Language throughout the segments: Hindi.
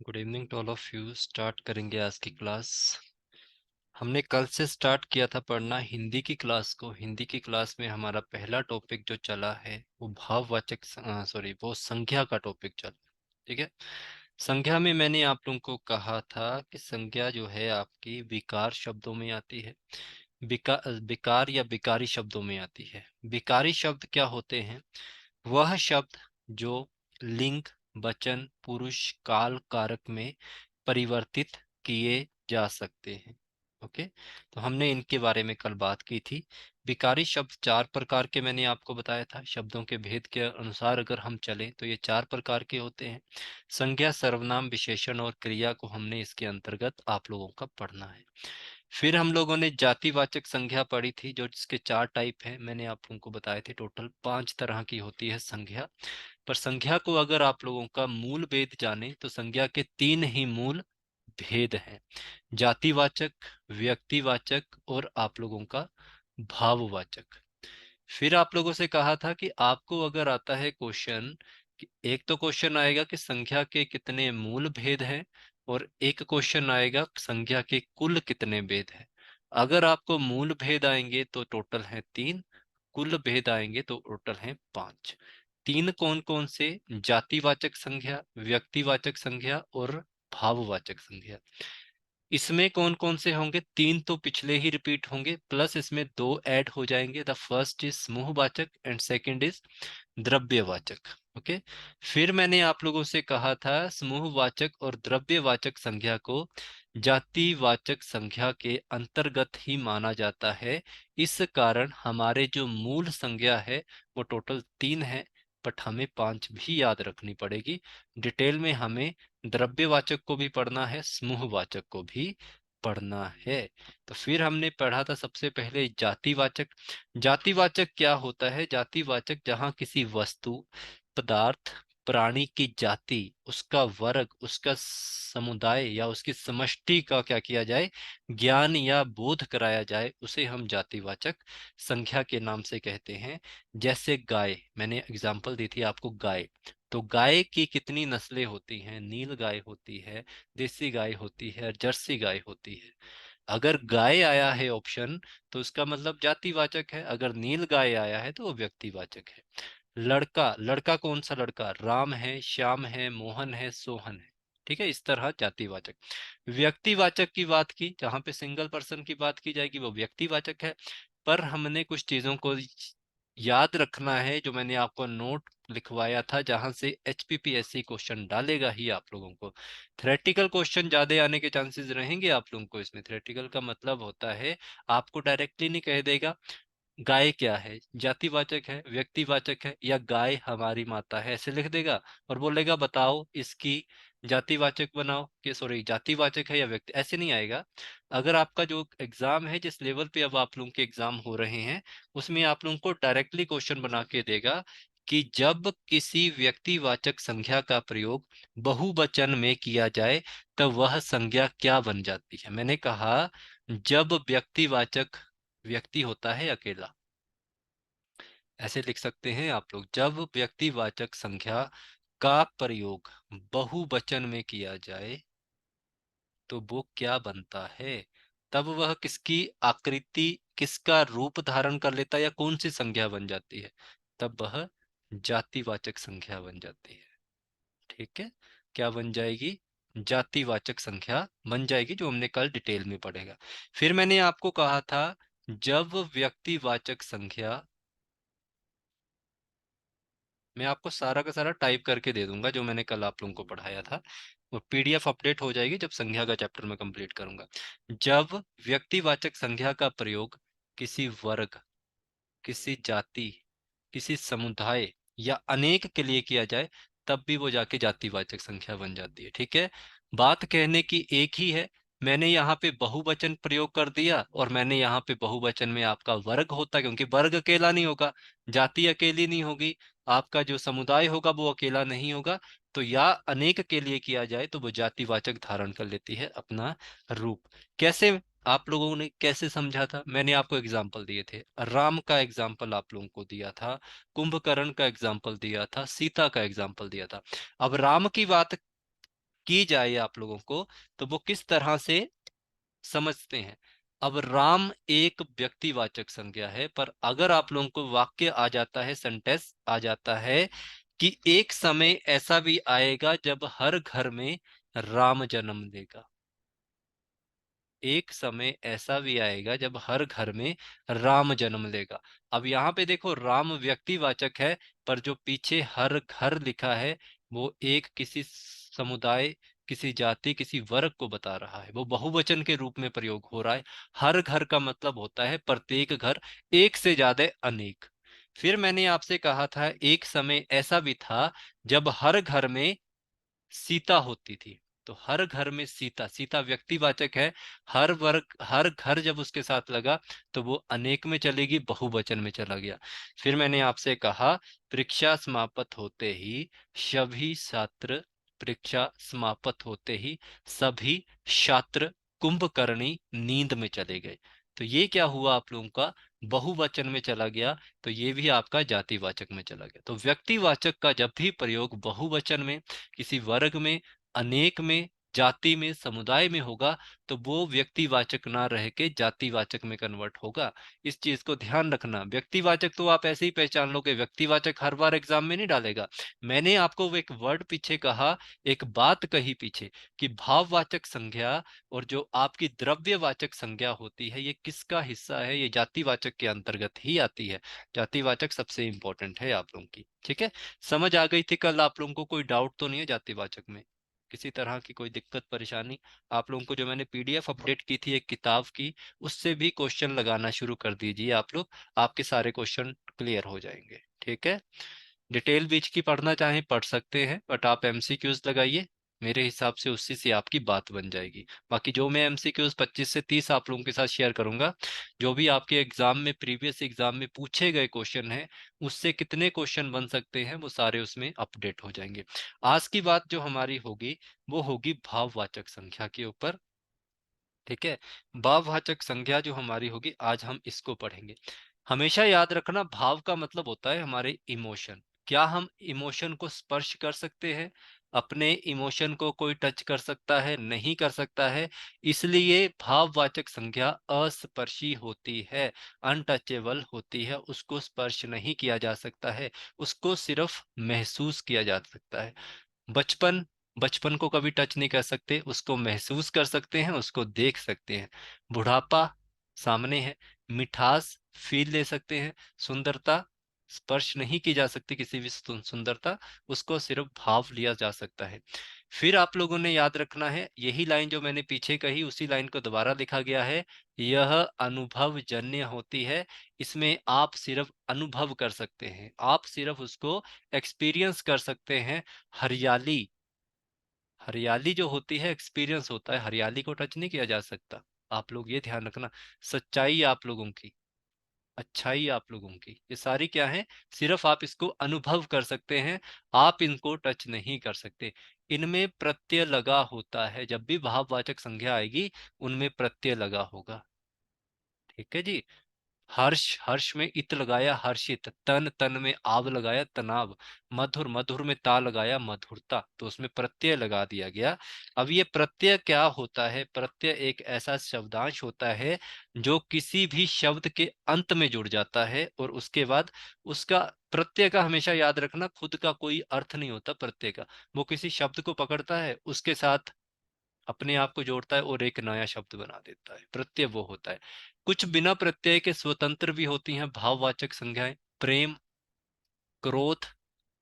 Good evening to all of you. Start करेंगे आज की क्लास। हमने कल से स्टार्ट किया था पढ़ना हिंदी की क्लास को। हिंदी की क्लास में हमारा पहला टॉपिक जो चला है वो भाववाचक वो संज्ञा का टॉपिक चला। ठीक है। संज्ञा में मैंने आप लोगों को कहा था कि संज्ञा जो है आपकी विकार शब्दों में आती है। विकार या विकारी शब्दों में आती है। विकारी शब्द क्या होते हैं? वह शब्द जो लिंग, वचन, पुरुष, काल, कारक में परिवर्तित किए जा सकते हैं। ओके। तो हमने इनके बारे में कल बात की थी। विकारी शब्द चार प्रकार के मैंने आपको बताया था। शब्दों के भेद के अनुसार अगर हम चलें तो ये चार प्रकार के होते हैं। संज्ञा, सर्वनाम, विशेषण और क्रिया को हमने इसके अंतर्गत आप लोगों का पढ़ना है। फिर हम लोगों ने जातिवाचक संज्ञा पढ़ी थी, जो जिसके चार टाइप हैं। मैंने आप लोगों को बताए थे टोटल 5 तरह की होती है संज्ञा। पर संज्ञा को अगर आप लोगों का मूल भेद जाने तो संज्ञा के 3 ही मूल भेद हैं। जातिवाचक, व्यक्तिवाचक और आप लोगों का भाववाचक। फिर आप लोगों से कहा था कि आपको अगर आता है क्वेश्चन, एक तो क्वेश्चन आएगा कि संख्या के कितने मूल भेद हैं और एक क्वेश्चन आएगा संख्या के कुल कितने भेद हैं। अगर आपको मूल भेद आएंगे तो टोटल है 3, कुल भेद आएंगे तो टोटल है 5। 3 कौन कौन से? जातिवाचक संख्या, व्यक्तिवाचक संख्या और भाववाचक संख्या। इसमें कौन कौन से होंगे? 3 तो पिछले ही रिपीट होंगे, प्लस इसमें 2 ऐड हो जाएंगे। द फर्स्ट इज समूहवाचक एंड सेकंड इज द्रव्यवाचक। ओके। फिर मैंने आप लोगों से कहा था समूहवाचक और द्रव्यवाचक संख्या को जातिवाचक संख्या के अंतर्गत ही माना जाता है। इस कारण हमारे जो मूल संज्ञा है वो टोटल 3 है, बट हमें 5 भी याद रखनी पड़ेगी। डिटेल में हमें द्रव्यवाचक को भी पढ़ना है, समूहवाचक को भी पढ़ना है। तो फिर हमने पढ़ा था सबसे पहले जातिवाचक। जातिवाचक क्या होता है? जातिवाचक जहां किसी वस्तु, पदार्थ, प्राणी की जाति, उसका वर्ग, उसका समुदाय या उसकी समष्टि का क्या किया जाए, ज्ञान या बोध कराया जाए, उसे हम जातिवाचक संख्या के नाम से कहते हैं। जैसे गाय, मैंने एग्जाम्पल दी थी आपको गाय। तो गाय की कितनी नस्लें होती हैं? नील गाय होती है, देसी गाय होती है, जर्सी गाय होती है। अगर गाय आया है ऑप्शन तो उसका मतलब जातिवाचक है, अगर नील गाय आया है तो वो व्यक्तिवाचक है। लड़का, लड़का कौन सा लड़का? राम है, श्याम है, मोहन है, सोहन है। ठीक है। इस तरह जातिवाचक। व्यक्तिवाचक की बात की, जहां पे सिंगल पर्सन की बात की जाएगी वो व्यक्तिवाचक है। पर हमने कुछ चीजों को याद रखना है जो मैंने आपको नोट लिखवाया था, जहां से एचपीपीएससी क्वेश्चन डालेगा ही आप लोगों को। थ्योरेटिकल क्वेश्चन ज्यादा आने के चांसेस रहेंगे आप लोगों को इसमें। थ्योरेटिकल का मतलब होता है आपको डायरेक्टली नहीं कह देगा गाय क्या है, जातिवाचक है, व्यक्तिवाचक है, या गाय हमारी माता है, ऐसे लिख देगा और बोलेगा बताओ इसकी जातिवाचक बनाओ, कि सॉरी जातिवाचक है या व्यक्ति, ऐसे नहीं आएगा। अगर आपका जो एग्जाम है, जिस लेवल पे अब आप लोगों के एग्जाम हो रहे हैं, उसमें आप लोगों को डायरेक्टली क्वेश्चन बना के देगा कि जब किसी व्यक्तिवाचक संख्या का प्रयोग बहुवचन में किया जाए तब वह संज्ञा क्या बन जाती है। मैंने कहा जब व्यक्तिवाचक, व्यक्ति होता है अकेला, ऐसे लिख सकते हैं आप लोग, जब व्यक्तिवाचक संख्या का प्रयोग बहुवचन में किया जाए तो वो क्या बनता है? तब वह किसकी आकृति, किसका रूप धारण कर लेता है, या कौन सी संख्या बन जाती है? तब वह जातिवाचक संख्या बन जाती है। ठीक है। क्या बन जाएगी? जातिवाचक संख्या बन जाएगी, जो हमने कल डिटेल में पढ़ेगा। फिर मैंने आपको कहा था जब व्यक्तिवाचक संख्या, मैं आपको सारा का सारा टाइप करके दे दूंगा जो मैंने कल आप लोगों को पढ़ाया था, और पीडीएफ अपडेट हो जाएगी जब संख्या का चैप्टर में कंप्लीट करूंगा। जब व्यक्तिवाचक संख्या का प्रयोग किसी वर्ग, किसी जाति, किसी समुदाय या अनेक के लिए किया जाए तब भी वो जाके जातिवाचक संख्या बन जाती है। ठीक है। बात कहने की एक ही है। मैंने यहाँ पे बहुवचन प्रयोग कर दिया और मैंने यहाँ पे बहुवचन में आपका वर्ग होता, क्योंकि वर्ग अकेला नहीं होगा, जाति अकेली नहीं होगी, आपका जो समुदाय होगा वो अकेला नहीं होगा। तो या अनेक के लिए किया जाए तो वो जातिवाचक धारण कर लेती है अपना रूप। कैसे? आप लोगों ने कैसे समझा था? मैंने आपको एग्जाम्पल दिए थे। राम का एग्जाम्पल आप लोगों को दिया था, कुंभकर्ण का एग्जाम्पल दिया था, सीता का एग्जाम्पल दिया था। अब राम की बात की जाए आप लोगों को, तो वो किस तरह से समझते हैं। अब राम एक व्यक्तिवाचक संज्ञा है, पर अगर आप लोगों को वाक्य आ जाता है, सेंटेंस आ जाता है कि एक समय ऐसा भी आएगा जब हर घर में राम जन्म लेगा, एक समय ऐसा भी आएगा जब हर घर में राम जन्म लेगा। अब यहाँ पे देखो, राम व्यक्तिवाचक है, पर जो पीछे हर घर लिखा है वो एक किसी समुदाय, किसी जाति, किसी वर्ग को बता रहा है, वो बहुवचन के रूप में प्रयोग हो रहा है। हर घर का मतलब होता है प्रत्येक घर, एक से ज्यादा अनेक। फिर मैंने आपसे कहा था एक समय ऐसा भी था जब हर घर में सीता होती थी। तो हर घर में सीता, सीता व्यक्तिवाचक है, हर वर्ग, हर घर जब उसके साथ लगा तो वो अनेक में चलेगी, बहुवचन में चला गया। फिर मैंने आपसे कहा परीक्षा समाप्त होते ही सभी छात्र, परीक्षा समाप्त होते ही सभी छात्र कुंभकर्णी नींद में चले गए। तो ये क्या हुआ आप लोगों का, बहुवचन में चला गया, तो ये भी आपका जातिवाचक में चला गया। तो व्यक्तिवाचक का जब भी प्रयोग बहुवचन में, किसी वर्ग में, अनेक में, जाति में, समुदाय में होगा, तो वो व्यक्तिवाचक ना रह के जातिवाचक में कन्वर्ट होगा। इस चीज को ध्यान रखना। व्यक्तिवाचक तो आप ऐसे ही पहचान लोगे, व्यक्तिवाचक हर बार एग्जाम में नहीं डालेगा। मैंने आपको वो एक वर्ड पीछे कहा, एक बात कही पीछे, कि भाववाचक संज्ञा और जो आपकी द्रव्यवाचक संज्ञा होती है, ये किसका हिस्सा है, ये जातिवाचक के अंतर्गत ही आती है। जातिवाचक सबसे इंपॉर्टेंट है आप लोगों की, ठीक है। समझ आ गई थी कल आप लोगों को? कोई डाउट तो नहीं है जातिवाचक में, किसी तरह की कोई दिक्कत परेशानी? आप लोगों को जो मैंने पीडीएफ अपडेट की थी एक किताब की, उससे भी क्वेश्चन लगाना शुरू कर दीजिए आप लोग, आपके सारे क्वेश्चन क्लियर हो जाएंगे, ठीक है। डिटेल बीच की पढ़ना चाहें पढ़ सकते हैं, बट आप एमसीक्यूज लगाइए, मेरे हिसाब से उसी से आपकी बात बन जाएगी। बाकी जो मैं एमसीक्यूज 25 से 30 आप लोगों के साथ शेयर करूंगा, जो भी आपके एग्जाम में, प्रीवियस एग्जाम में पूछे गए क्वेश्चन हैं, उससे कितने क्वेश्चन बन सकते हैं वो सारे उसमें अपडेट हो जाएंगे। आज की बात जो हमारी होगी वो होगी भाववाचक संख्या के ऊपर, ठीक है। भाववाचक संज्ञा जो हमारी होगी आज हम इसको पढ़ेंगे। हमेशा याद रखना, भाव का मतलब होता है हमारे इमोशन। क्या हम इमोशन को स्पर्श कर सकते हैं? अपने इमोशन को कोई टच कर सकता है? नहीं कर सकता है। इसलिए भाववाचक संज्ञा अस्पर्शी होती है, अनटचेबल होती है, उसको स्पर्श नहीं किया जा सकता है, उसको सिर्फ महसूस किया जा सकता है। बचपन, बचपन को कभी टच नहीं कर सकते, उसको महसूस कर सकते हैं, उसको देख सकते हैं। बुढ़ापा सामने है, मिठास फील ले सकते हैं। सुंदरता स्पर्श नहीं की जा सकती, किसी भी सुंदरता, उसको सिर्फ भाव लिया जा सकता है। फिर आप लोगों ने याद रखना है, यही लाइन जो मैंने पीछे कही उसी लाइन को दोबारा लिखा गया है, यह अनुभव जन्य होती है। इसमें आप सिर्फ अनुभव कर सकते हैं, आप सिर्फ उसको एक्सपीरियंस कर सकते हैं। हरियाली, हरियाली जो होती है एक्सपीरियंस होता है, हरियाली को टच नहीं किया जा सकता। आप लोग ये ध्यान रखना। सच्चाई आप लोगों की, अच्छाई आप लोगों की, ये सारी क्या है, सिर्फ आप इसको अनुभव कर सकते हैं, आप इनको टच नहीं कर सकते। इनमें प्रत्यय लगा होता है, जब भी भाववाचक संज्ञा आएगी उनमें प्रत्यय लगा होगा, ठीक है जी। हर्ष, हर्ष में इत लगाया हर्षित, तन, तन में आव लगाया तनाव, मधुर, मधुर में ता लगाया मधुरता, तो उसमें प्रत्यय लगा दिया गया। अब ये प्रत्यय क्या होता है? प्रत्यय एक ऐसा शब्दांश होता है जो किसी भी शब्द के अंत में जुड़ जाता है, और उसके बाद उसका, प्रत्यय का हमेशा याद रखना खुद का कोई अर्थ नहीं होता प्रत्यय का, वो किसी शब्द को पकड़ता है, उसके साथ अपने आप को जोड़ता है और एक नया शब्द बना देता है, प्रत्यय वो होता है। कुछ बिना प्रत्यय के स्वतंत्र भी होती हैं भाववाचक संज्ञाएं, प्रेम, क्रोध,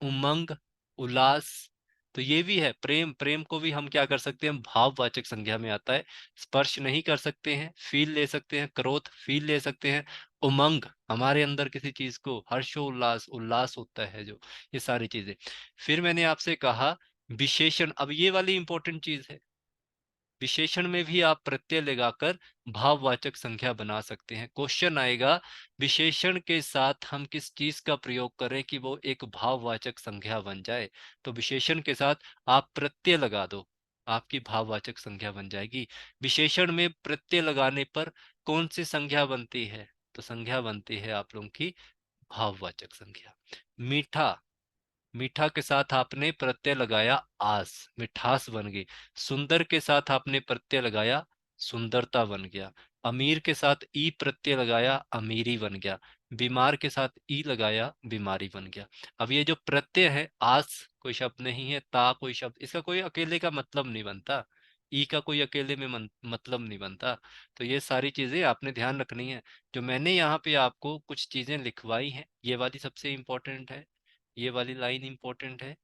उमंग, उल्लास। तो ये भी है, प्रेम, प्रेम को भी हम क्या कर सकते हैं, भाववाचक संज्ञा में आता है। स्पर्श नहीं कर सकते हैं, फील ले सकते हैं, क्रोध फील ले सकते हैं, उमंग हमारे अंदर किसी चीज को हर्षोल्लास, उल्लास होता है जो, ये सारी चीजें। फिर मैंने आपसे कहा विशेषण, अब ये वाली इंपॉर्टेंट चीज है, विशेषण में भी आप प्रत्यय लगाकर भाववाचक संख्या बना सकते हैं। क्वेश्चन आएगा विशेषण के साथ हम किस चीज का प्रयोग करें कि वो एक भाववाचक संख्या बन जाए, तो विशेषण के साथ आप प्रत्यय लगा दो, आपकी भाववाचक संख्या बन जाएगी। विशेषण में प्रत्यय लगाने पर कौन सी संख्या बनती है? तो संख्या बनती है आप लोगों की भाववाचक संख्या। मीठा, मीठा के साथ आपने प्रत्यय लगाया आस, मिठास बन गई। सुंदर के साथ आपने प्रत्यय लगाया, सुंदरता बन गया। अमीर के साथ ई प्रत्यय लगाया, अमीरी बन गया। बीमार के साथ ई लगाया, बीमारी बन गया। अब ये जो प्रत्यय है, आस कोई शब्द नहीं है, ता कोई शब्द, इसका कोई अकेले का मतलब नहीं बनता, ई का कोई अकेले में मतलब नहीं बनता। तो ये सारी चीजें आपने ध्यान रखनी है। जो मैंने यहाँ पे आपको कुछ चीजें लिखवाई हैं, ये वाली सबसे इंपॉर्टेंट है, ये वाली लाइन इंपॉर्टेंट है।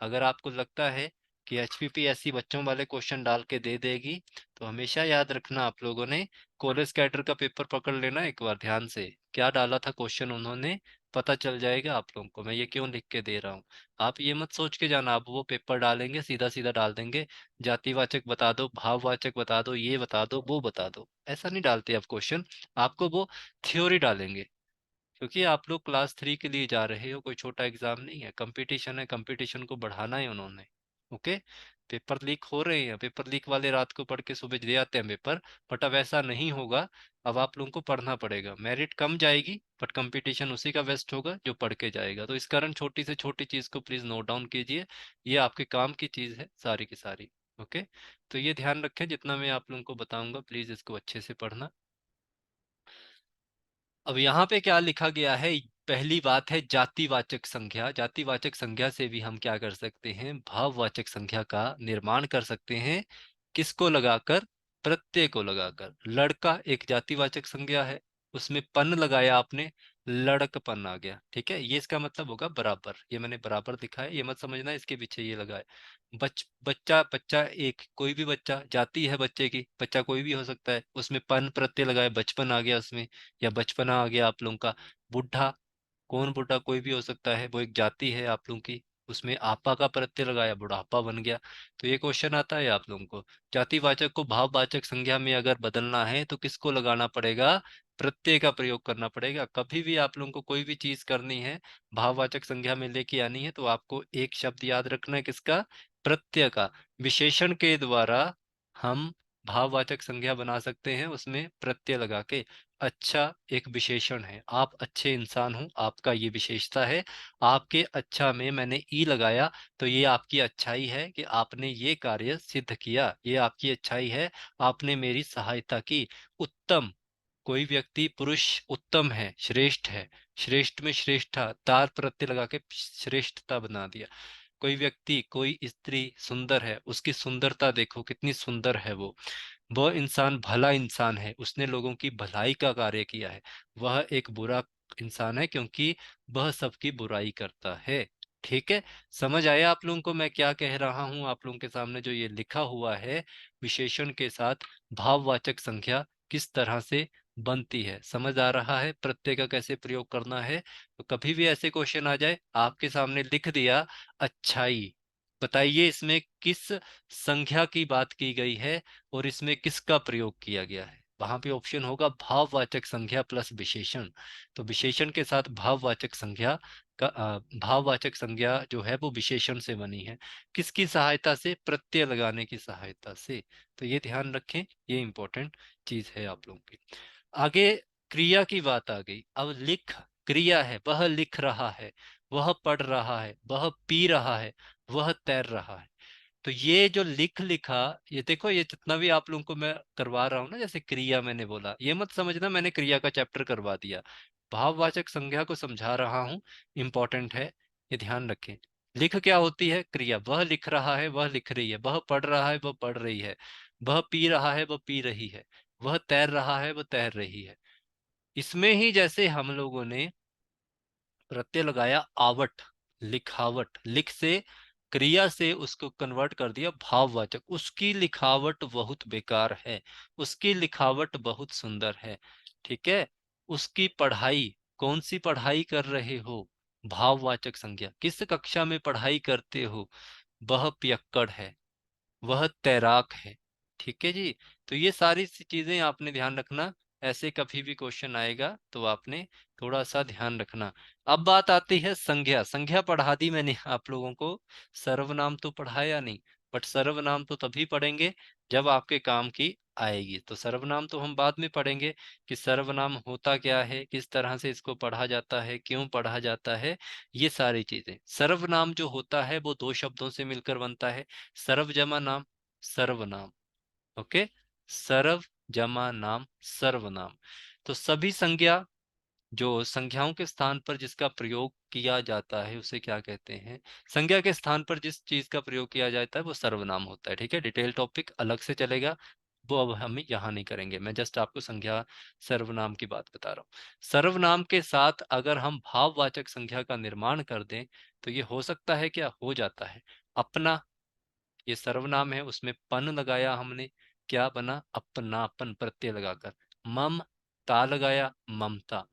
अगर आपको लगता है कि एचपीपीएससी बच्चों वाले क्वेश्चन डाल के दे देगी, तो हमेशा याद रखना आप लोगों ने, कॉलेज कैडर का पेपर पकड़ लेना एक बार ध्यान से, क्या डाला था क्वेश्चन उन्होंने, पता चल जाएगा आप लोगों को मैं ये क्यों लिख के दे रहा हूँ। आप ये मत सोच के जाना आप वो पेपर डालेंगे सीधा सीधा डाल देंगे, जातिवाचक बता दो, भाववाचक बता दो, ये बता दो, वो बता दो, ऐसा नहीं डालते आप क्वेश्चन। आपको वो थ्योरी डालेंगे, क्योंकि आप लोग क्लास 3 के लिए जा रहे हो, कोई छोटा एग्जाम नहीं है, कंपटीशन है, कंपटीशन को बढ़ाना है उन्होंने। ओके। पेपर लीक हो रहे हैं, पेपर लीक वाले रात को पढ़ के सुबह दे आते हैं पेपर, बट अब ऐसा नहीं होगा। अब आप लोगों को पढ़ना पड़ेगा, मेरिट कम जाएगी बट कंपटीशन उसी का बेस्ट होगा जो पढ़ के जाएगा। तो इस कारण छोटी से छोटी चीज को प्लीज नोट डाउन कीजिए, ये आपके काम की चीज है सारी की सारी। ओके। तो ये ध्यान रखें, जितना मैं आप लोगों को बताऊंगा प्लीज इसको अच्छे से पढ़ना। अब यहाँ पे क्या लिखा गया है, पहली बात है जातिवाचक संख्या। जातिवाचक संख्या से भी हम क्या कर सकते हैं, भाववाचक संख्या का निर्माण कर सकते हैं। किसको लगाकर, प्रत्यय को लगाकर। लड़का एक जातिवाचक संज्ञा है, उसमें पन लगाया आपने, लड़कपन आ गया। ठीक है, ये इसका मतलब होगा बराबर, ये मैंने बराबर दिखा है, ये मत समझना इसके पीछे ये लगा है। बच्चा, बच्चा एक कोई भी बच्चा, जाति है बच्चे की, बच्चा कोई भी हो सकता है, उसमें पन प्रत्यय लगाए, बचपन आ गया उसमें, या बचपना आ गया आप लोगों का। बुढ़ा, कौन बुढ़ा, कोई भी हो सकता है, वो एक जाति है आप लोगों की, उसमें आपा का प्रत्यय लगाया, बुढ़ापा बन गया। तो ये क्वेश्चन आता है आप लोगों को, जातिवाचक को भाववाचक संज्ञा में अगर बदलना है तो किसको लगाना पड़ेगा, प्रत्यय का प्रयोग करना पड़ेगा। कभी भी आप लोगों को कोई भी चीज करनी है, भाववाचक संज्ञा में लेके आनी है, तो आपको एक शब्द याद रखना है, किसका, प्रत्यय का। विशेषण के द्वारा हम भाववाचक संज्ञा बना सकते हैं, उसमें प्रत्यय लगा के। अच्छा एक विशेषण है, आप अच्छे इंसान हो, आपका ये विशेषता है। आपके अच्छा में मैंने ई लगाया, तो ये आपकी अच्छाई है कि आपने ये कार्य सिद्ध किया, ये आपकी अच्छाई है, आपने मेरी सहायता की। उत्तम, कोई व्यक्ति पुरुष उत्तम है, श्रेष्ठ है, श्रेष्ठ में श्रेष्ठा, तार प्रत्यय लगा के श्रेष्ठता बना दिया। कोई व्यक्ति, कोई स्त्री सुंदर है, उसकी सुंदरता देखो कितनी सुंदर है वो। वह इंसान भला इंसान है, उसने लोगों की भलाई का कार्य किया है। वह एक बुरा इंसान है क्योंकि वह सबकी बुराई करता है। ठीक है, समझ आया आप लोगों को मैं क्या कह रहा हूं, आप लोगों के सामने जो ये लिखा हुआ है, विशेषण के साथ भाववाचक संख्या किस तरह से बनती है, समझ आ रहा है, प्रत्यय का कैसे प्रयोग करना है। तो कभी भी ऐसे क्वेश्चन आ जाए, आपके सामने लिख दिया अच्छाई, बताइए इसमें किस संख्या की बात की गई है और इसमें किसका प्रयोग किया गया है। वहां पे ऑप्शन होगा भाववाचक संख्या प्लस विशेषण। तो विशेषण के साथ भाववाचक संख्या का भाववाचक संज्ञा जो है वो विशेषण से बनी है, किसकी सहायता से, प्रत्यय लगाने की सहायता से। तो ये ध्यान रखें, ये इंपॉर्टेंट चीज है आप लोगों की। आगे क्रिया की बात आ गई। अब लिख, क्रिया है, वह लिख रहा है, वह पढ़ रहा है, वह पी रहा है, वह तैर रहा है। तो ये जो लिख लिखा, ये देखो, ये जितना भी आप लोगों को मैं करवा रहा हूँ ना, जैसे क्रिया मैंने बोला, ये मत समझना मैंने क्रिया का चैप्टर करवा दिया, भाववाचक संज्ञा को समझा रहा हूँ, इंपॉर्टेंट है, ये ध्यान रखें। लिख क्या होती है, क्रिया, वह लिख रहा है, वह लिख रही है, वह पढ़ रहा है, वह पढ़ रही है, वह पी रहा है, वह पी रही है, वह तैर रहा है, वह तैर रही है। इसमें ही जैसे हम लोगों ने प्रत्यय लगाया आवट, लिखावट, लिख से, क्रिया से उसको कन्वर्ट कर दिया भाववाचक, उसकी लिखावट बहुत बेकार है, उसकी लिखावट बहुत सुंदर है। ठीक है, उसकी पढ़ाई, कौन सी पढ़ाई कर रहे हो, भाववाचक संज्ञा, किस कक्षा में पढ़ाई करते हो, वह पियक्कड़ है, वह तैराक है। ठीक है जी। तो ये सारी सी चीजें आपने ध्यान रखना, ऐसे कभी भी क्वेश्चन आएगा तो आपने थोड़ा सा ध्यान रखना। अब बात आती है संज्ञा। संज्ञा पढ़ा दी मैंने आप लोगों को, सर्वनाम तो पढ़ाया नहीं, बट सर्वनाम तो तभी पढ़ेंगे जब आपके काम की आएगी। तो सर्वनाम तो हम बाद में पढ़ेंगे कि सर्वनाम होता क्या है, किस तरह से इसको पढ़ा जाता है, क्यों पढ़ा जाता है, ये सारी चीजें। सर्वनाम जो होता है वो दो शब्दों से मिलकर बनता है, सर्व जमा नाम, सर्वनाम। ओके, सर्व जमा नाम सर्वनाम। तो सभी संज्ञा, जो संख्याओं के स्थान पर जिसका प्रयोग किया जाता है उसे क्या कहते हैं, संज्ञा के स्थान पर जिस चीज का प्रयोग किया जाता है वो सर्वनाम होता है। ठीक है, डिटेल टॉपिक अलग से चलेगा, वो अब हम यहाँ नहीं करेंगे, मैं जस्ट आपको संज्ञा सर्वनाम की बात बता रहा हूँ। सर्वनाम के साथ अगर हम भाववाचक संख्या का निर्माण कर दें तो ये हो सकता है, क्या हो जाता है, अपना। ये सर्वनाम है, उसमें पन लगाया हमने, क्या बना, अपनापन, प्रत्यय लगाकर। मम ता लगाया, ममता।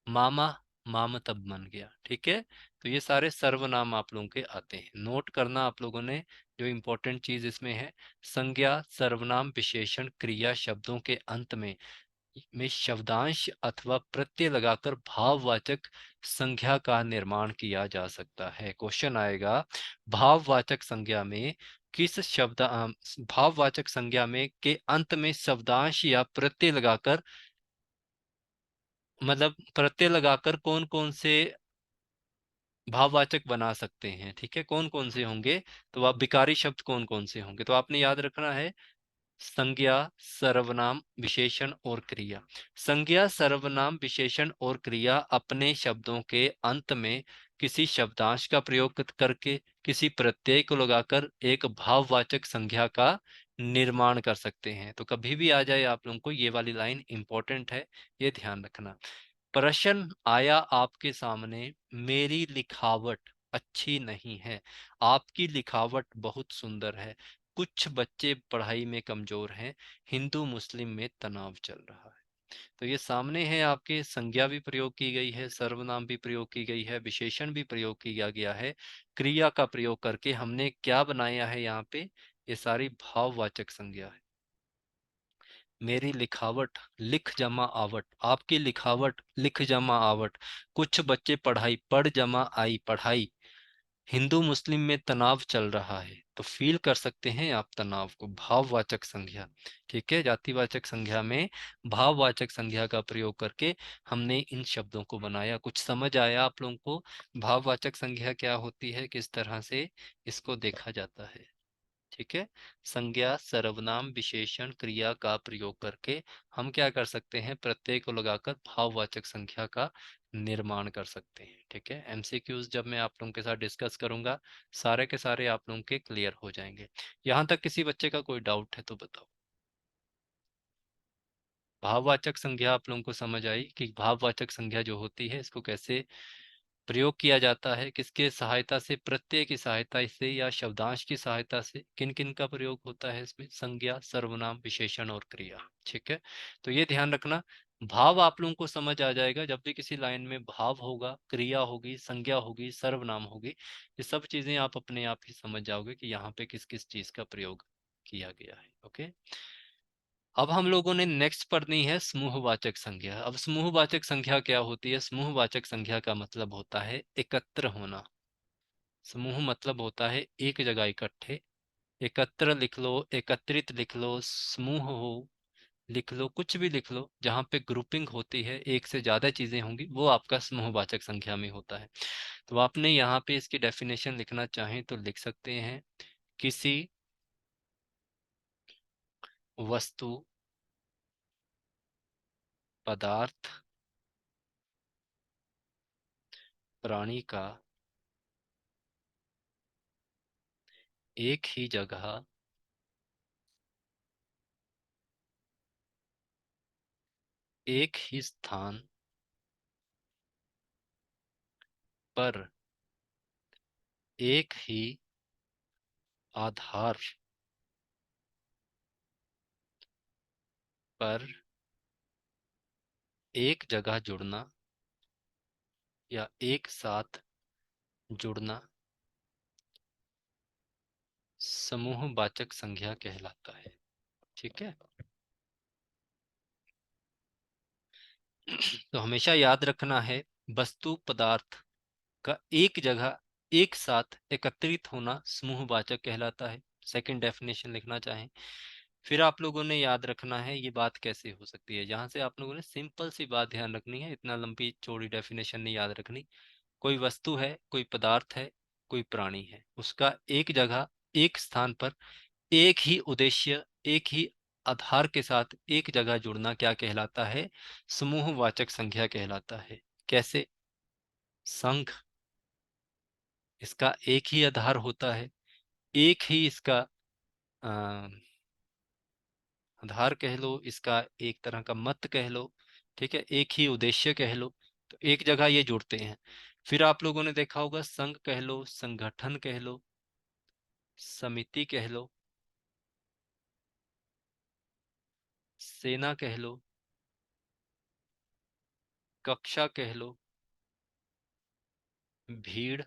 मामा, माम तब बन गया। ठीक है, तो ये सारे सर्वनाम आप लोगों के आते हैं, नोट करना आप लोगों ने। जो इंपॉर्टेंट चीज इसमें है, संज्ञा सर्वनाम विशेषण क्रिया शब्दों के अंत में शब्दांश अथवा प्रत्यय लगाकर भाववाचक संज्ञा का निर्माण किया जा सकता है। क्वेश्चन आएगा, भाववाचक संज्ञा में किस भाववाचक संज्ञा में के अंत में शब्दांश या प्रत्यय लगाकर, मतलब प्रत्यय लगाकर कौन कौन से भाववाचक बना सकते हैं। ठीक है, कौन कौन से होंगे, तो आप विकारी शब्द कौन कौन से होंगे, तो आपने याद रखना है, संज्ञा सर्वनाम विशेषण और क्रिया। संज्ञा सर्वनाम विशेषण और क्रिया अपने शब्दों के अंत में किसी शब्दांश का प्रयोग करके, किसी प्रत्यय को लगाकर एक भाववाचक संज्ञा का निर्माण कर सकते हैं। तो कभी भी आ जाए आप लोगों को ये वाली लाइन इंपॉर्टेंट है, ये ध्यान रखना। प्रश्न आया आपके सामने, मेरी लिखावट अच्छी नहीं है, आपकी लिखावट बहुत सुंदर है, कुछ बच्चे पढ़ाई में कमजोर हैं, हिंदू मुस्लिम में तनाव चल रहा है। तो ये सामने है आपके, संज्ञा भी प्रयोग की गई है, सर्वनाम भी प्रयोग की गई है, विशेषण भी प्रयोग किया गया है, क्रिया का प्रयोग करके हमने क्या बनाया है यहाँ पे, ये सारी भाववाचक संज्ञा है। मेरी लिखावट, लिख जमा आवट, आपकी लिखावट, लिख जमा आवट, कुछ बच्चे पढ़ाई, पढ़ जमा आई पढ़ाई, हिंदू मुस्लिम में तनाव चल रहा है। तो फील कर सकते हैं आप तनाव को, भाववाचक संज्ञा। ठीक है, जातिवाचक संज्ञा में भाववाचक संज्ञा का प्रयोग करके हमने इन शब्दों को बनाया। कुछ समझ आया आप लोगों को, भाववाचक संज्ञा क्या होती है, किस तरह से इसको देखा जाता है। ठीक है, संज्ञा सर्वनाम विशेषण क्रिया का प्रयोग करके हम क्या कर सकते हैं, प्रत्यय को लगाकर भाववाचक संख्या का निर्माण कर सकते हैं। ठीक है, एमसीक्यूज जब मैं आप लोगों के साथ डिस्कस करूंगा, सारे के सारे आप लोगों के क्लियर हो जाएंगे। यहाँ तक किसी बच्चे का कोई डाउट है तो बताओ। भाववाचक संज्ञा आप लोगों को समझ आई कि भाववाचक संज्ञा जो होती है इसको कैसे प्रयोग किया जाता है, किसके सहायता से, प्रत्यय की सहायता से या शब्दांश की सहायता से, किन किन का प्रयोग होता है इसमें, संज्ञा सर्वनाम विशेषण और क्रिया। ठीक है, तो ये ध्यान रखना। भाव आप लोगों को समझ आ जाएगा, जब भी किसी लाइन में भाव होगा, क्रिया होगी, संज्ञा होगी, सर्वनाम होगी, ये सब चीजें आप अपने आप ही समझ जाओगे कि यहाँ पे किस किस चीज का प्रयोग किया गया है। ओके, अब हम लोगों ने नेक्स्ट पढ़नी है समूहवाचक संख्या। अब समूहवाचक संख्या क्या होती है, समूहवाचक संख्या का मतलब होता है एकत्र होना। समूह मतलब होता है एक जगह इकट्ठे, एकत्र लिख लो, एकत्रित लिख लो, समूह हो लिख लो, कुछ भी लिख लो, जहाँ पे ग्रुपिंग होती है, एक से ज्यादा चीजें होंगी, वो आपका समूहवाचक संख्या में होता है। तो आपने यहाँ पे इसकी डेफिनेशन लिखना चाहें तो लिख सकते हैं, किसी वस्तु, पदार्थ, प्राणी का एक ही जगह एक ही स्थान पर एक ही आधार पर एक जगह जुड़ना या एक साथ जुड़ना समूहवाचक संज्ञा कहलाता है। ठीक है, तो हमेशा याद रखना है, वस्तु पदार्थ का एक जगह एक साथ एकत्रित होना समूहवाचक कहलाता है। सेकंड डेफिनेशन लिखना चाहें, फिर आप लोगों ने याद रखना है ये बात कैसे हो सकती है। यहाँ से आप लोगों ने सिंपल सी बात ध्यान रखनी है, इतना लंबी चौड़ी डेफिनेशन नहीं याद रखनी। कोई वस्तु है, कोई पदार्थ है, कोई प्राणी है, उसका एक जगह, एक स्थान पर, एक ही उद्देश्य, एक ही आधार के साथ एक जगह जुड़ना क्या कहलाता है? समूहवाचक संख्या कहलाता है। कैसे? संघ, इसका एक ही आधार होता है, एक ही इसका अ, आधार कह लो, इसका एक तरह का मत कह लो, ठीक है, एक ही उद्देश्य कह लो, तो एक जगह ये जुड़ते हैं। फिर आप लोगों ने देखा होगा, संघ कह लो, संगठन कह लो, समिति कह लो, सेना कह लो, कक्षा कह लो, भीड़,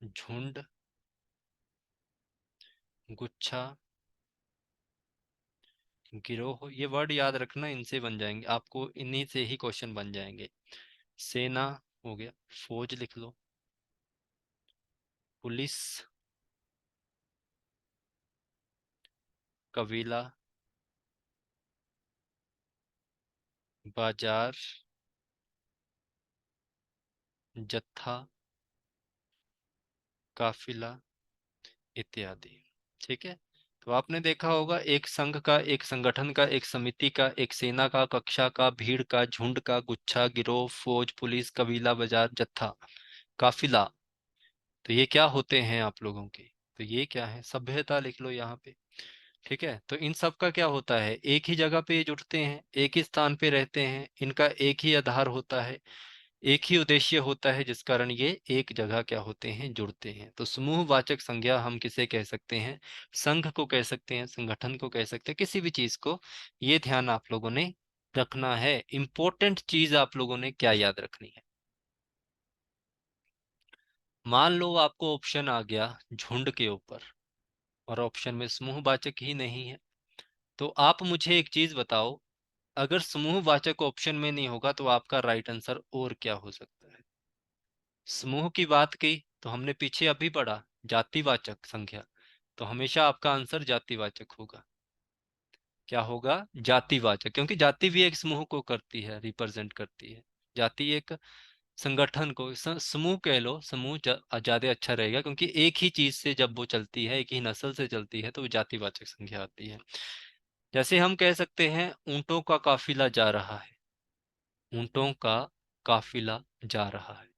झुंड, गुच्छा, गिरोह, ये वर्ड याद रखना, इनसे बन जाएंगे आपको, इन्हीं से ही क्वेश्चन बन जाएंगे। सेना हो गया, फौज लिख लो, पुलिस, कबीला, बाजार, जत्था, काफिला इत्यादि। ठीक है, तो आपने देखा होगा, एक संघ का, एक संगठन का, एक समिति का, एक सेना का, कक्षा का, भीड़ का, झुंड का, गुच्छा, गिरोह, फौज, पुलिस, कबीला, बाजार, जत्था, काफिला, तो ये क्या होते हैं आप लोगों के? तो ये क्या है? सभ्यता लिख लो यहाँ पे। ठीक है, तो इन सब का क्या होता है? एक ही जगह पे ये जुड़ते हैं, एक ही स्थान पे रहते हैं, इनका एक ही आधार होता है, एक ही उद्देश्य होता है, जिस कारण ये एक जगह क्या होते हैं? जुड़ते हैं। तो समूहवाचक संज्ञा हम किसे कह सकते हैं? संघ को कह सकते हैं, संगठन को कह सकते हैं, किसी भी चीज को। ये ध्यान आप लोगों ने रखना है। इंपॉर्टेंट चीज आप लोगों ने क्या याद रखनी है? मान लो आपको ऑप्शन आ गया झुंड के ऊपर, और ऑप्शन में समूहवाचक ही नहीं है, तो आप मुझे एक चीज बताओ, अगर समूहवाचक ऑप्शन में नहीं होगा तो आपका राइट आंसर और क्या हो सकता है? समूह की बात की तो हमने पीछे अभी पढ़ा जातिवाचक संख्या, तो हमेशा आपका आंसर जातिवाचक होगा। क्या होगा? जातिवाचक, क्योंकि जाति भी एक समूह को करती है, रिप्रेजेंट करती है। जाति एक संगठन को, समूह कह लो, समूह ज्यादा अच्छा रहेगा, क्योंकि एक ही चीज से जब वो चलती है, एक ही नस्ल से चलती है, तो वो जातिवाचक संख्या आती है। जैसे हम कह सकते हैं ऊंटों का काफिला जा रहा है, ऊंटों का काफिला जा रहा है,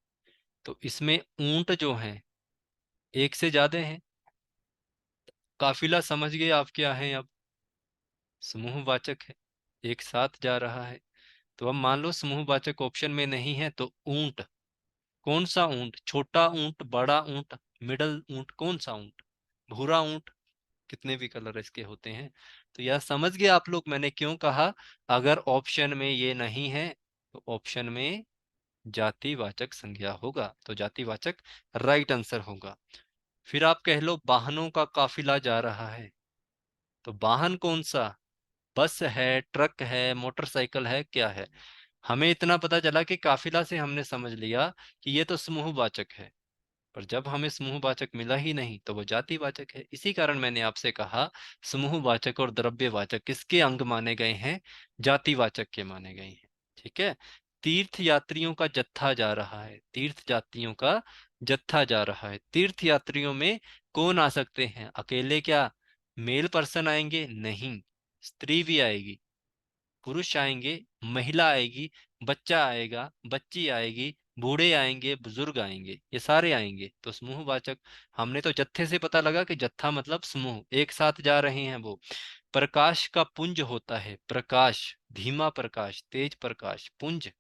तो इसमें ऊंट जो हैं एक से ज्यादा हैं। काफिला समझ गए आप क्या है? अब समूहवाचक है, एक साथ जा रहा है। तो अब मान लो समूहवाचक ऑप्शन में नहीं है, तो ऊंट, कौन सा ऊंट? छोटा ऊंट, बड़ा ऊंट, मिडल ऊंट, कौन सा ऊंट? भूरा ऊंट, कितने भी कलर इसके होते हैं। तो यह समझ गए आप लोग मैंने क्यों कहा अगर ऑप्शन में ये नहीं है तो ऑप्शन में जातिवाचक संज्ञा होगा, तो जातिवाचक राइट आंसर होगा। फिर आप कह लो वाहनों का काफिला जा रहा है, तो वाहन कौन सा? बस है, ट्रक है, मोटरसाइकिल है, क्या है? हमें इतना पता चला कि काफिला से हमने समझ लिया कि ये तो समूहवाचक है, पर जब हमें समूहवाचक मिला ही नहीं तो वो जातिवाचक है। इसी कारण मैंने आपसे कहा समूहवाचक और द्रव्यवाचक किसके अंग माने गए हैं? जातिवाचक के माने गए हैं। ठीक है, तीर्थ यात्रियों का जत्था जा रहा है, तीर्थ यात्रियों का जत्था जा रहा है। तीर्थ यात्रियों में कौन आ सकते हैं? अकेले क्या मेल पर्सन आएंगे? नहीं, स्त्री भी आएगी, पुरुष आएंगे, महिला आएगी, बच्चा आएगा, बच्ची आएगी, बूढ़े आएंगे, बुजुर्ग आएंगे, ये सारे आएंगे। तो समूहवाचक, हमने तो जत्थे से पता लगा कि जत्था मतलब समूह, एक साथ जा रहे हैं वो। प्रकाश का पुंज होता है, प्रकाश, धीमा प्रकाश, तेज प्रकाश, पुंज,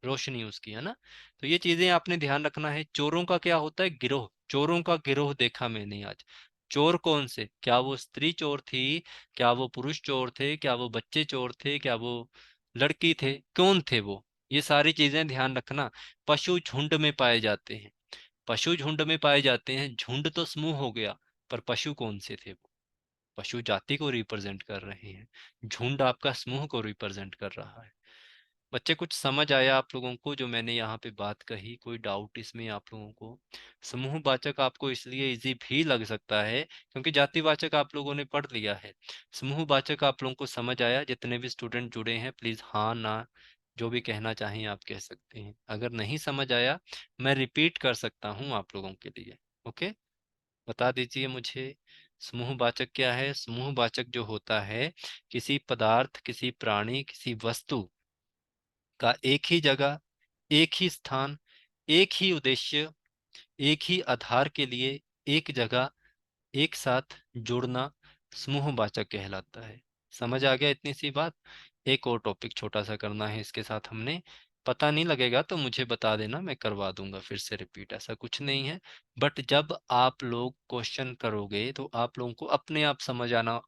रोशनी उसकी, है ना? तो ये चीजें आपने ध्यान रखना है। चोरों का क्या होता है? गिरोह, चोरों का गिरोह देखा मैंने आज। चोर कौन से? क्या वो स्त्री चोर थी? क्या वो पुरुष चोर थे? क्या वो बच्चे चोर थे? क्या वो लड़की थे? कौन थे वो? ये सारी चीजें ध्यान रखना। पशु झुंड में पाए जाते हैं, पशु झुंड में पाए जाते हैं। झुंड तो समूह हो गया, पर पशु कौन से थे? वो पशु जाति को रिप्रेजेंट कर रहे हैं, झुंड आपका समूह को रिप्रेजेंट कर रहा है। बच्चे कुछ समझ आया आप लोगों को जो मैंने यहाँ पे बात कही? कोई डाउट इसमें आप लोगों को? समूहवाचक आपको इसलिए इजी भी लग सकता है क्योंकि जातिवाचक आप लोगों ने पढ़ लिया है। समूहवाचक आप लोगों को समझ आया? जितने भी स्टूडेंट जुड़े हैं प्लीज हाँ ना जो भी कहना चाहें आप कह सकते हैं। अगर नहीं समझ आया मैं रिपीट कर सकता हूँ आप लोगों के लिए। ओके, बता दीजिए मुझे समूहवाचक क्या है? समूहवाचक जो होता है किसी पदार्थ, किसी प्राणी, किसी वस्तु का एक ही जगह, एक ही स्थान, एक ही उद्देश्य, एक ही आधार के लिए एक जगह एक साथ जुड़ना समूहवाचक कहलाता है। समझ आ गया इतनी सी बात? एक और टॉपिक छोटा सा करना है इसके साथ हमने। पता नहीं लगेगा तो मुझे बता देना, मैं करवा दूंगा फिर से रिपीट, ऐसा कुछ नहीं है। बट जब आप लोग क्वेश्चन करोगे तो आप लोगों को अपने आप समझ आना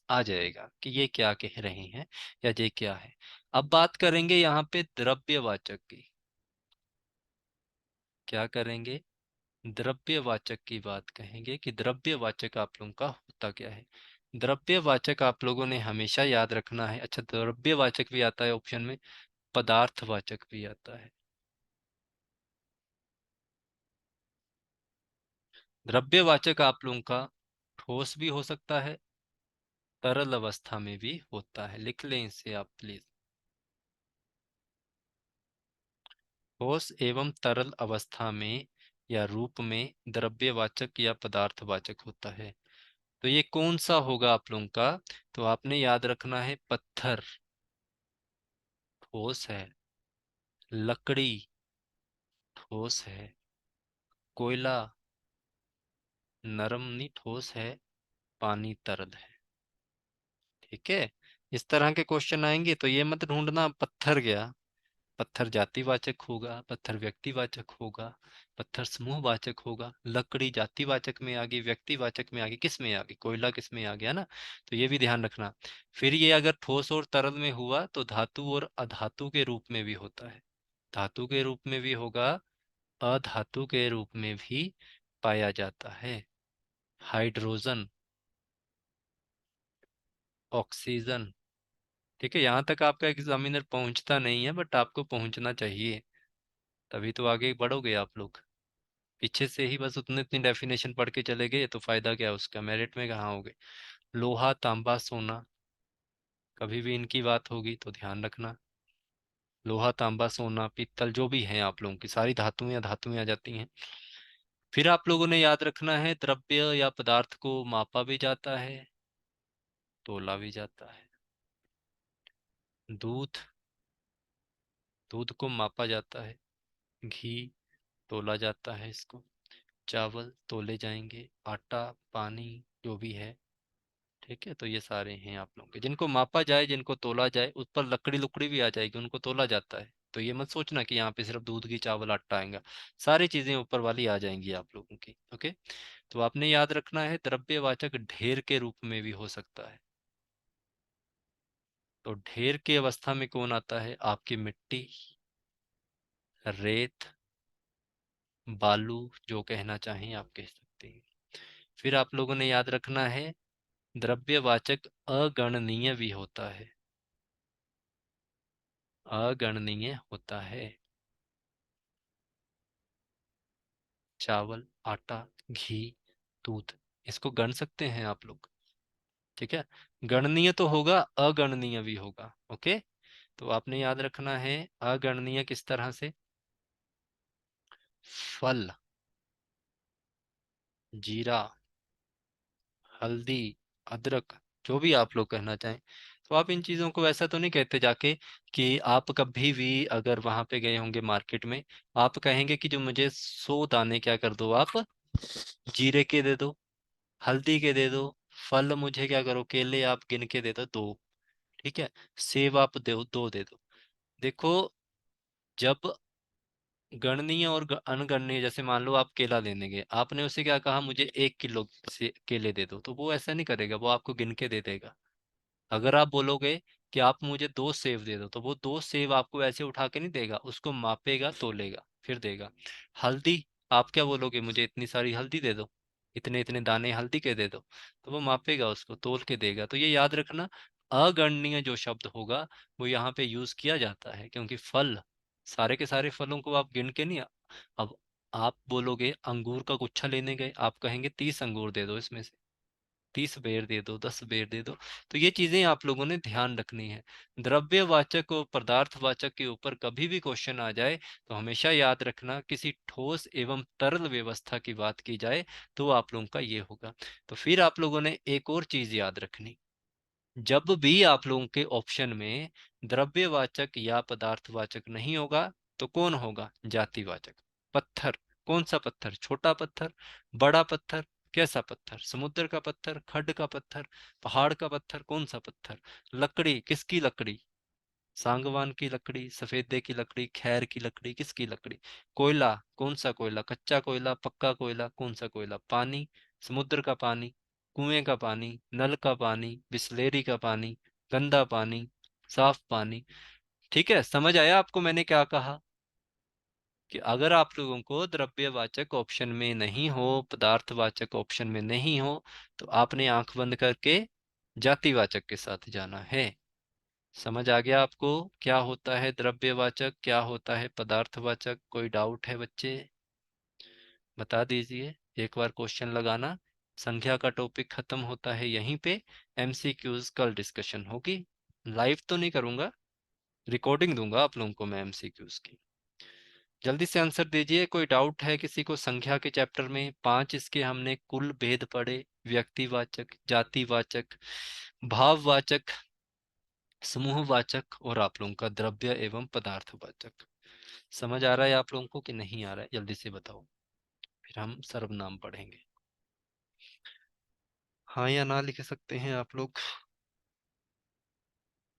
आ जाएगा कि ये क्या कह रहे हैं या ये क्या है। अब बात करेंगे यहाँ पे द्रव्यवाचक की। क्या करेंगे? द्रव्यवाचक की बात कहेंगे कि द्रव्यवाचक आप लोगों का होता क्या है। द्रव्यवाचक आप लोगों ने हमेशा याद रखना है। अच्छा, द्रव्यवाचक भी आता है ऑप्शन में, पदार्थवाचक भी आता है। द्रव्यवाचक आप लोगों का ठोस भी हो सकता है, तरल अवस्था में भी होता है। लिख लें इसे आप प्लीज। ठोस एवं तरल अवस्था में या रूप में द्रव्यवाचक या पदार्थवाचक होता है। तो ये कौन सा होगा आप लोगों का? तो आपने याद रखना है, पत्थर ठोस है, लकड़ी ठोस है, कोयला नरम नहीं ठोस है, पानी तरल है। ठीक है, इस तरह के क्वेश्चन आएंगे तो ये मत ढूंढना पत्थर गया। पत्थर जातिवाचक होगा, पत्थर व्यक्तिवाचक होगा, पत्थर समूहवाचक होगा, लकड़ी जातिवाचक में आ गई, व्यक्तिवाचक में आ गई, किस में आ गई, कोयला किस में आ गया ना। तो ये भी ध्यान रखना। फिर ये अगर ठोस और तरल में हुआ तो धातु और अधातु के रूप में भी होता है। धातु के रूप में भी होगा, अधातु के रूप में भी पाया जाता है। Hydrogen, oxygen. ठीक है, यहाँ तक आपका एग्जामिनर पहुंचता नहीं है बट आपको पहुंचना चाहिए, तभी तो आगे बढ़ोगे आप लोग। पीछे से ही बस उतने इतनी डेफिनेशन पढ़ के चले गए तो फायदा क्या उसका, मेरिट में कहाँ होगे। लोहा, तांबा, सोना, कभी भी इनकी बात होगी तो ध्यान रखना। लोहा, तांबा, सोना, पीतल जो भी हैं आप लोगों की सारी धातुएं धातुएं आ जाती हैं। फिर आप लोगों ने याद रखना है, द्रव्य या पदार्थ को मापा भी जाता है, तोला भी जाता है। दूध, दूध को मापा जाता है। घी तोला जाता है इसको। चावल तोले जाएंगे, आटा, पानी जो भी है। ठीक है, तो ये सारे हैं आप लोगों के जिनको मापा जाए, जिनको तोला जाए। उस पर लकड़ी लुकड़ी भी आ जाएगी, उनको तोला जाता है। तो ये मत सोचना कि यहाँ पे सिर्फ दूध की, चावल, आटा आएगा। सारी चीजें ऊपर वाली आ जाएंगी आप लोगों की। ओके, तो आपने याद रखना है द्रव्यवाचक ढेर के रूप में भी हो सकता है। तो ढेर की अवस्था में कौन आता है? आपकी मिट्टी, रेत, बालू, जो कहना चाहें आप कह सकते हैं। फिर आप लोगों ने याद रखना है द्रव्यवाचक अगणनीय भी होता है। अगणनीय होता है। चावल, आटा, घी, दूध, इसको गण सकते हैं आप लोग। ठीक है, गणनीय तो होगा, अगणनीय भी होगा। ओके, तो आपने याद रखना है अगणनीय किस तरह से? फल, जीरा, हल्दी, अदरक, जो भी आप लोग कहना चाहें। तो आप इन चीज़ों को वैसा तो नहीं कहते जाके कि आप कभी भी अगर वहां पे गए होंगे मार्केट में, आप कहेंगे कि जो मुझे 100 दाने क्या कर दो आप, जीरे के दे दो, हल्दी के दे दो। फल मुझे क्या करो, केले आप गिन के दे दो 2। ठीक है, सेब आप दे 2 दे दो। देखो, जब गणनीय और अनगणनीय, जैसे मान लो आप केला लेने गए, आपने उसे क्या कहा, मुझे 1 किलो से केले दे दो, तो वो ऐसा नहीं करेगा, वो आपको गिन के दे देगा। अगर आप बोलोगे कि आप मुझे 2 सेब दे दो, तो वो 2 सेब आपको ऐसे उठा के नहीं देगा, उसको मापेगा, तोलेगा, फिर देगा। हल्दी, आप क्या बोलोगे, मुझे इतनी सारी हल्दी दे दो, इतने इतने दाने हल्दी के दे दो, तो वो मापेगा, उसको तोल के देगा। तो ये याद रखना, अगणनीय जो शब्द होगा वो यहाँ पे यूज किया जाता है, क्योंकि फल, सारे के सारे फलों को आप गिन के नहीं। अब आप बोलोगे अंगूर का गुच्छा लेने गए, आप कहेंगे 30 अंगूर दे दो, इसमें से 30 बेर दे दो, 10 बेर दे दो। तो ये चीजें आप लोगों ने ध्यान रखनी है। द्रव्यवाचक और पदार्थवाचक के ऊपर कभी भी क्वेश्चन आ जाए तो हमेशा याद रखना, किसी ठोस एवं तरल व्यवस्था की बात की जाए तो आप लोगों का ये होगा। तो फिर आप लोगों ने एक और चीज याद रखनी, जब भी आप लोगों के ऑप्शन में द्रव्यवाचक या पदार्थवाचक नहीं होगा तो कौन होगा? जातिवाचक। पत्थर, कौन सा पत्थर? छोटा पत्थर, बड़ा पत्थर, कैसा पत्थर? समुद्र का पत्थर, खड्ड का पत्थर, पहाड़ का पत्थर, कौन सा पत्थर? लकड़ी, किसकी लकड़ी? सागवान की लकड़ी, सफेदे की लकड़ी, खैर की लकड़ी, किसकी लकड़ी? कोयला, कौन सा कोयला? कच्चा कोयला, पक्का कोयला, कौन सा कोयला? पानी, समुद्र का पानी, कुएं का पानी, नल का पानी, बिस्लेरी का पानी, गंदा पानी, साफ पानी। ठीक है, समझ आया आपको मैंने क्या कहा? कि अगर आप लोगों को द्रव्यवाचक ऑप्शन में नहीं हो, पदार्थवाचक ऑप्शन में नहीं हो, तो आपने आंख बंद करके जातिवाचक के साथ जाना है। समझ आ गया आपको क्या होता है द्रव्यवाचक, क्या होता है पदार्थवाचक? कोई डाउट है बच्चे? बता दीजिए, एक बार क्वेश्चन लगाना। संख्या का टॉपिक खत्म होता है यहीं पे। एमसीक्यूज कल डिस्कशन होगी, लाइव तो नहीं करूंगा, रिकॉर्डिंग दूंगा आप लोगों को मैं एमसीक्यूज की। जल्दी से आंसर दीजिए, कोई डाउट है किसी को? संख्या के चैप्टर में 5 इसके हमने कुल भेद पढ़े, व्यक्तिवाचक, जातिवाचक, भाववाचक, समूहवाचक, और आप लोगों का द्रव्य एवं पदार्थवाचक। समझ आ रहा है आप लोगों को कि नहीं आ रहा है? जल्दी से बताओ, फिर हम सर्वनाम पढ़ेंगे। हाँ या ना लिख सकते हैं आप लोग।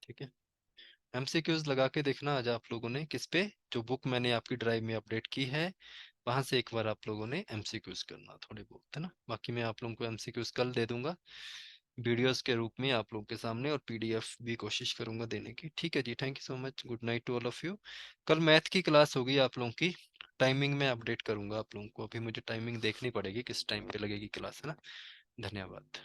ठीक है, एमसीक्यूज लगा के देखना आज आप लोगों ने किस पे, जो बुक मैंने आपकी ड्राइव में अपडेट की है वहां से एक बार आप लोगों ने एमसीक्यूज करना थोड़े बहुत, है ना। बाकी मैं आप लोगों को एमसीक्यूज कल दे दूंगा वीडियोस के रूप में आप लोगों के सामने, और पीडीएफ भी कोशिश करूंगा देने की। ठीक है जी, thank you so much, good night to all of you. कल मैथ की क्लास होगी आप लोगों की, टाइमिंग में अपडेट करूंगा आप लोगों को, अभी मुझे टाइमिंग देखनी पड़ेगी किस टाइम पे लगेगी क्लास, है ना। धन्यवाद।